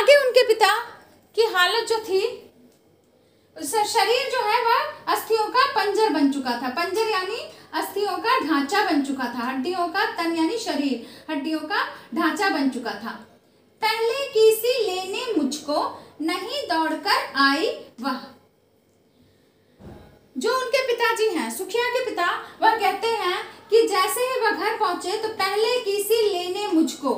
आगे उनके पिता की हालत जो थी, शरीर जो है वह अस्थियों का पंजर बन चुका था। पंजर यानी अस्थियों का ढांचा बन चुका था। हड्डियों का तन यानी शरीर, हड्डियों का ढांचा बन चुका था। पहले की सी लेने मुझको, नहीं दौड़कर आई वह। जो उनके पिताजी हैं, सुखिया के पिता, वह कहते हैं कि जैसे ही वह घर पहुंचे तो पहले की सी लेने मुझको।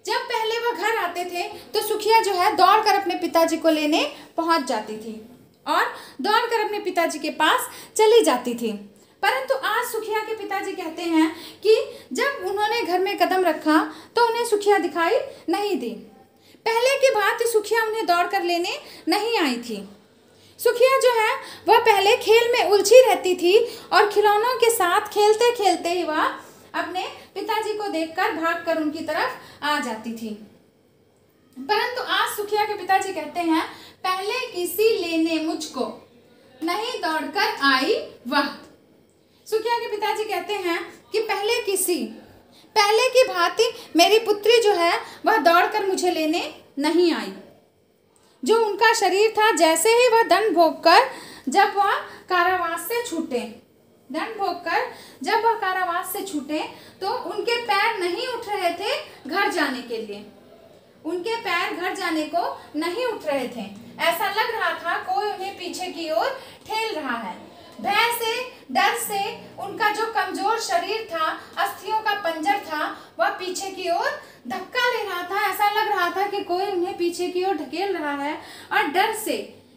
जब पहले वह घर आते थे तो सुखिया जो है दौड़कर अपने पिताजी को लेने पहुंच जाती थी और दौड़कर अपने पिताजी के पास चली जाती थी। परंतु आज सुखिया के पिताजी कहते हैं कि जब उन्होंने घर में कदम रखा तो उन्हें सुखिया दिखाई नहीं दी। पहले की भांति सुखिया उन्हें दौड़कर लेने नहीं आई थी। सुखिया जो है वह पहले खेल में उलझी रहती थी और खिलौनों के साथ खेलते खेलते ही वह अपने पिताजी को देखकर भागकर उनकी तरफ आ जाती थी। परंतु आज सुखिया के पिताजी कहते हैं पहले किसी लेने मुझको, नहीं दौड़कर आई वह। सुखिया के पिताजी कहते हैं कि पहले की भांति मेरी पुत्री जो है वह दौड़कर मुझे लेने नहीं आई। जो उनका शरीर था, जैसे ही वह दंड भोगकर जब वह कारावास से छूटे तो उनके पैर नहीं उठ रहे थे घर जाने के लिए। उनके पैर घर जाने को नहीं उठ रहे थे। ऐसा लग रहा था कोई उन्हें पीछे की ओर ठेल रहा है। भय से, डर से उनका जो कमजोर शरीर था, अस्थियों का पंजर था, वह पीछे की ओर धक्का ले रहा था। ऐसा लग रहा था कि कोई उन्हें पीछे की ओर ढकेल रहा है और डर से,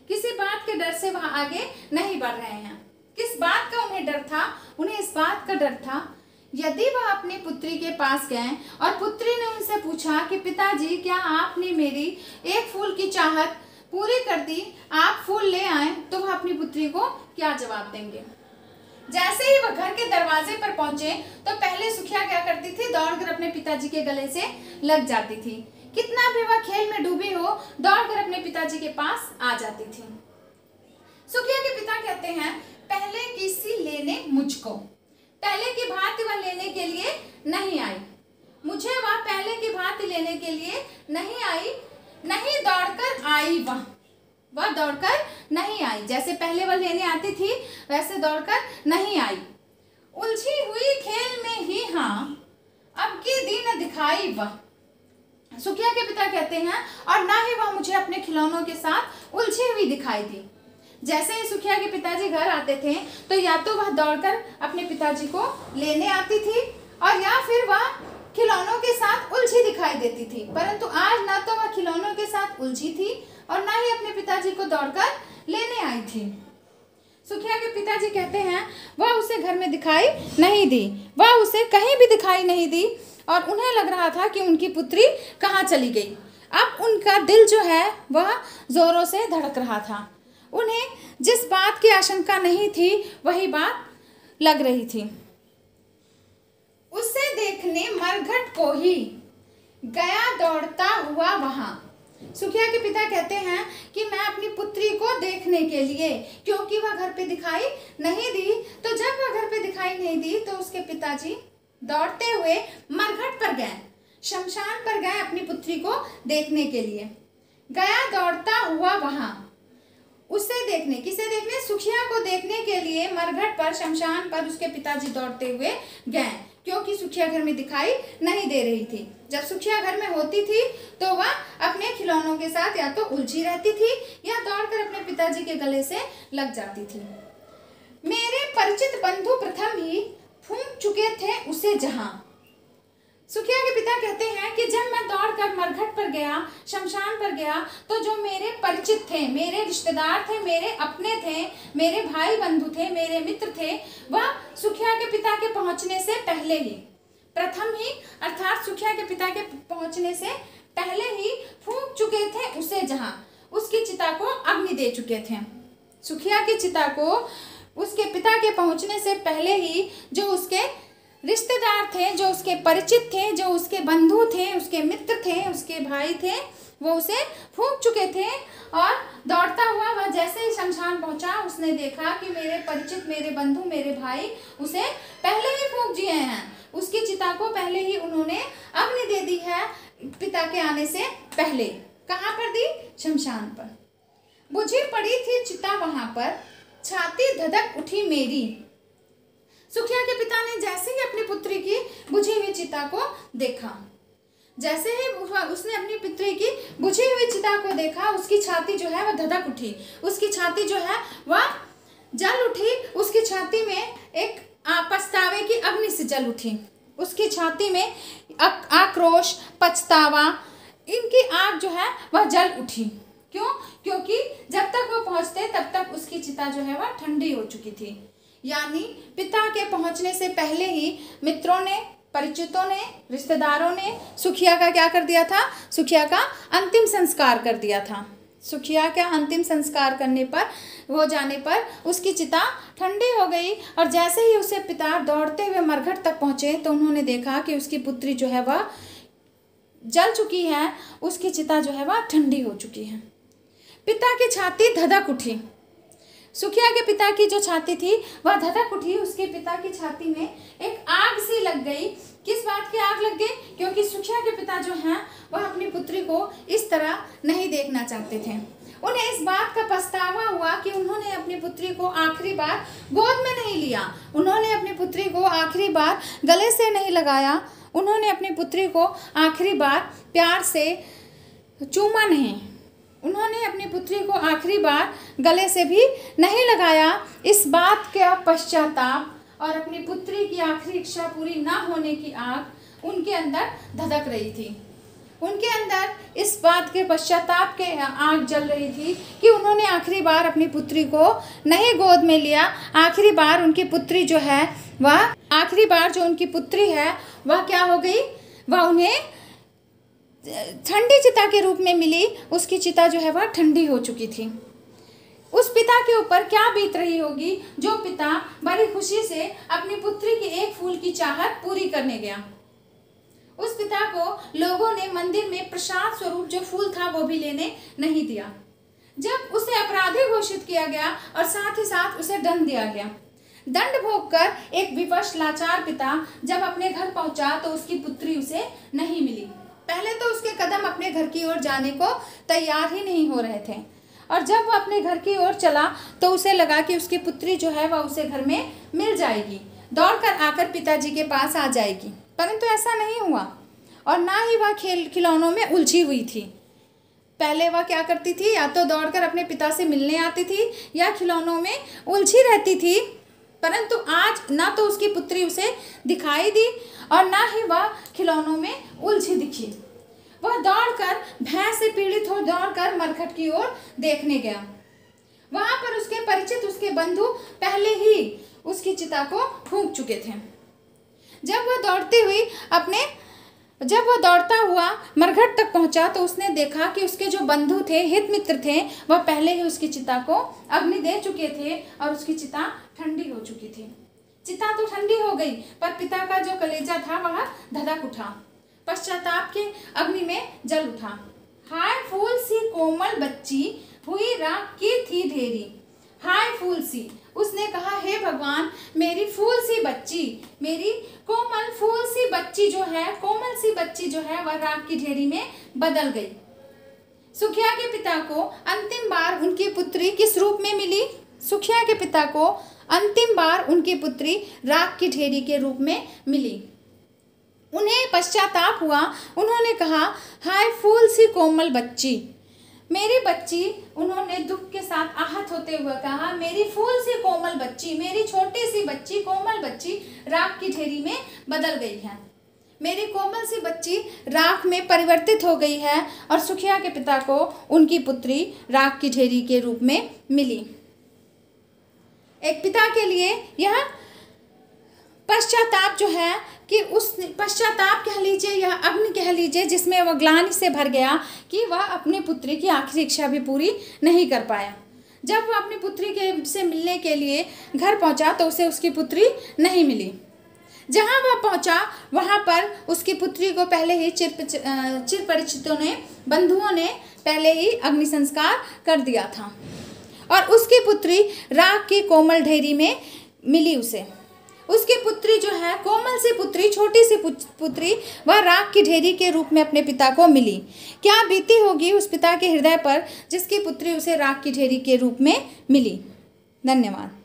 किसी बात के डर से वह आगे नहीं बढ़ रहे हैं। किस बात का उन्हें डर था? उन्हें इस बात का डर था यदि वह अपनी पुत्री के पास गए और पुत्री ने उनसे पूछा कि पिताजी, क्या आपने मेरी एक फूल की चाहत पूरी कर दी, आप फूल ले आए, तो वह अपनी पुत्री को क्या जवाब देंगे। जैसे ही वह घर के दरवाजे पर पहुंचे तो पहले सुखिया क्या करती थी, दौड़कर अपने पिताजी के गले से लग जाती थी। कितना भी वह खेल में डूबी हो, दौड़कर अपने पिताजी के पास आ जाती थी। सुखिया के पिता कहते हैं पहले किसी लेने मुझको, पहले की भांति वह लेने के लिए नहीं आई। मुझे वह पहले की भांति लेने के लिए नहीं आई, नहीं दौड़कर आई वह दौड़कर नहीं आई। जैसे पहले वह लेने आती थी वैसे दौड़कर नहीं आई। उलझी हुई खेल में ही हाँ, अब की दिन दिखाई वह। सुखिया के पिता कहते हैं और ना ही वह मुझे अपने खिलौनों के साथ उलझी हुई दिखाई दी। जैसे ही सुखिया के पिताजी घर आते थे तो या तो वह दौड़कर अपने पिताजी को लेने आती थी और या फिर वह खिलौनों के साथ उलझी दिखाई देती थी। परंतु आज ना तो वह खिलौनों के साथ उलझी थी और ना ही अपने पिताजी को दौड़कर लेने आई थी। सुखिया के पिताजी कहते हैं वह उसे घर में दिखाई नहीं दी, वह उसे कहीं भी दिखाई नहीं दी और उन्हें लग रहा था कि उनकी पुत्री कहाँ चली गई। अब उनका दिल जो है वह जोरों से धड़क रहा था। उन्हें जिस बात की आशंका नहीं थी वही बात लग रही थी। उसे देखने मरघट को ही गया दौड़ता हुआ वहां। सुखिया के पिता कहते हैं कि मैं अपनी पुत्री को देखने के लिए, क्योंकि वह घर पे दिखाई नहीं दी, तो जब वह घर पे दिखाई नहीं दी तो उसके पिताजी दौड़ते हुए मरघट पर गए, शमशान पर गए अपनी पुत्री को देखने के लिए। गया दौड़ता हुआ वहां, उसे देखने, किसे देखने? सुखिया को देखने के लिए मरघट पर, शमशान पर उसके पिताजी दौड़ते हुए गए, क्योंकि सुखिया घर में दिखाई नहीं दे रही थी। जब सुखिया घर में होती थी तो वह अपने खिलौनों के साथ या तो उलझी रहती थी या दौड़कर अपने पिताजी के गले से लग जाती थी। मेरे परिचित बंधु प्रथम ही फूंक चुके थे उसे जहां। सुखिया के पिता कहते हैं कि जब मैं दौड़कर मरघट पर गया, शमशान पर गया, तो जो मेरे परिचित थे, मेरे रिश्तेदार थे, मेरे अपने थे, मेरे भाई बंधु थे, मेरे मित्र थे, वह सुखिया के पिता के पहुंचने से पहले ही, प्रथम ही अर्थात सुखिया के पिता के पहुंचने से पहले ही फूंक चुके थे उसे जहां, उसकी चिता को अग्नि दे चुके थे। सुखिया की चिता को उसके पिता के पहुंचने से पहले ही जो उसके रिश्तेदार थे, जो उसके परिचित थे, जो उसके बंधु थे, उसके मित्र थे, उसके भाई थे, वो उसे फूंक चुके थे। और दौड़ता हुआ वह जैसे ही शमशान पहुंचा, उसने देखा कि मेरे परिचित, मेरे बंधु, मेरे भाई उसे पहले ही फूंक दिए हैं, उसकी चिता को पहले ही उन्होंने अग्नि दे दी है पिता के आने से पहले। कहाँ पर दी? शमशान पर। बुझी पड़ी थी चिता वहां पर, छाती धधक उठी मेरी। सुखिया के पिता ने जैसे ही अपनी पुत्री की बुझी हुई चिता को देखा, जैसे ही उसने अपनी पुत्री की बुझी हुई चिता को देखा, उसकी छाती जो है वह धधक उठी, उसकी छाती जो है वह जल उठी, उसकी छाती में एक पछतावे की अग्नि से जल उठी, उसकी छाती में आक्रोश, पछतावा, इनकी आग जो है वह जल उठी। क्यों? क्योंकि जब तक वो पहुंचते तब तक उसकी चिता जो है वह ठंडी हो चुकी थी। यानी पिता के पहुंचने से पहले ही मित्रों ने, परिचितों ने, रिश्तेदारों ने सुखिया का क्या कर दिया था? सुखिया का अंतिम संस्कार कर दिया था। सुखिया का अंतिम संस्कार करने पर, हो जाने पर उसकी चिता ठंडी हो गई और जैसे ही उसे पिता दौड़ते हुए मरघट तक पहुंचे तो उन्होंने देखा कि उसकी पुत्री जो है वह जल चुकी है, उसकी चिता जो है वह ठंडी हो चुकी है। पिता की छाती धधक उठी। सुखिया के पिता की जो छाती थी वह धधक उठी, उसके पिता की छाती में एक आग सी लग गई। किस बात की आग लग गई? क्योंकि सुखिया के पिता जो हैं वह अपनी पुत्री को इस तरह नहीं देखना चाहते थे। उन्हें इस बात का पछतावा हुआ कि उन्होंने अपनी पुत्री को आखिरी बार गोद में नहीं लिया, उन्होंने अपनी पुत्री को आखिरी बार गले से नहीं लगाया, उन्होंने अपनी पुत्री को आखिरी बार प्यार से चूमा नहीं, उन्होंने अपनी पुत्री को आखिरी बार गले से भी नहीं लगाया। इस बात का पश्चाताप और अपनी पुत्री की आखिरी इच्छा पूरी ना होने की आग उनके अंदर धधक रही थी। उनके अंदर इस बात के पश्चाताप के आग जल रही थी कि उन्होंने आखिरी बार अपनी पुत्री को नहीं गोद में लिया। आखिरी बार उनकी पुत्री जो है वह, आखिरी बार जो उनकी पुत्री है वह क्या हो गई? वह उन्हें ठंडी चिता के रूप में मिली। उसकी चिता जो है वह ठंडी हो चुकी थी। उस पिता के ऊपर क्या बीत रही होगी जो पिता बड़ी खुशी से अपनी पुत्री की एक फूल की चाहत पूरी करने गया। उस पिता को लोगों ने मंदिर में प्रसाद स्वरूप जो फूल था वो भी लेने नहीं दिया। जब उसे अपराधी घोषित किया गया और साथ ही साथ उसे दंड दिया गया। दंड भोगकर एक विवश लाचार पिता जब अपने घर पहुंचा तो उसकी पुत्री उसे नहीं मिली। पहले तो उसके कदम अपने घर की ओर जाने को तैयार ही नहीं हो रहे थे और जब वह अपने घर की ओर चला तो उसे लगा कि उसकी पुत्री जो है वह उसे घर में मिल जाएगी, दौड़कर आकर पिताजी के पास आ जाएगी। परंतु ऐसा नहीं हुआ और ना ही वह खिलौनों में उलझी हुई थी। पहले वह क्या करती थी? या तो दौड़कर अपने पिता से मिलने आती थी या खिलौनों में उलझी रहती थी। परंतु आज ना तो उसकी पुत्री उसे दिखाई दी और ना ही वह खिलौनों में उलझी दिखी। वह दौड़कर, भय से पीड़ित हो दौड़कर मरघट की ओर देखने गया। वहां पर उसके परिचित, उसके बंधु पहले ही उसकी चिता को फूंक चुके थे। जब वह दौड़ता हुआ मरघट तक पहुंचा तो उसने देखा कि उसके जो बंधु थे, हित मित्र थे, वह पहले ही उसकी चिता को अग्नि दे चुके थे और उसकी चिता ठंडी हो चुकी थी। चिता तो ठंडी हो गई पर पिता का जो कलेजा था वह धधक उठा, पश्चाताप के अग्नि में जल उठा। हाय फूल सी कोमल बच्ची, हुई राख की थी ढेरी। हाय फूल सी, उसने कहा हे भगवान, मेरी फूल सी बच्ची, मेरी कोमल फूल सी बच्ची जो है, कोमल सी बच्ची जो है वह राख की ढेरी में बदल गई। सुखिया के पिता को अंतिम बार उनकी पुत्री किस रूप में मिली? सुखिया के पिता को अंतिम बार उनकी पुत्री राख की ढेरी के रूप में मिली। उन्हें पश्चाताप हुआ। उन्होंने कहा हाय फूल सी कोमल बच्ची, मेरी बच्ची। उन्होंने दुख के साथ आहत होते हुए कहा मेरी फूल सी कोमल बच्ची, मेरी छोटी सी बच्ची, कोमल बच्ची राख की ढेरी में बदल गई है। मेरी कोमल सी बच्ची राख में परिवर्तित हो गई है और सुखिया के पिता को उनकी पुत्री राख की ढेरी के रूप में मिली। एक पिता के लिए यह पश्चाताप जो है कि उस पश्चाताप कह लीजिए या अग्नि कह लीजिए जिसमें वह ग्लानि से भर गया कि वह अपनी पुत्री की आखिरी इच्छा भी पूरी नहीं कर पाया। जब वह अपनी पुत्री से मिलने के लिए घर पहुंचा तो उसे उसकी पुत्री नहीं मिली। जहां वह पहुंचा वहां पर उसकी पुत्री को पहले ही चिर परिचितों ने, बंधुओं ने पहले ही अग्नि संस्कार कर दिया था। और उसकी पुत्री राख की कोमल ढेरी में मिली उसे। उसकी पुत्री जो है, कोमल सी पुत्री, छोटी सी पुत्री, वह राख की ढेरी के रूप में अपने पिता को मिली। क्या बीती होगी उस पिता के हृदय पर जिसकी पुत्री उसे राख की ढेरी के रूप में मिली। धन्यवाद।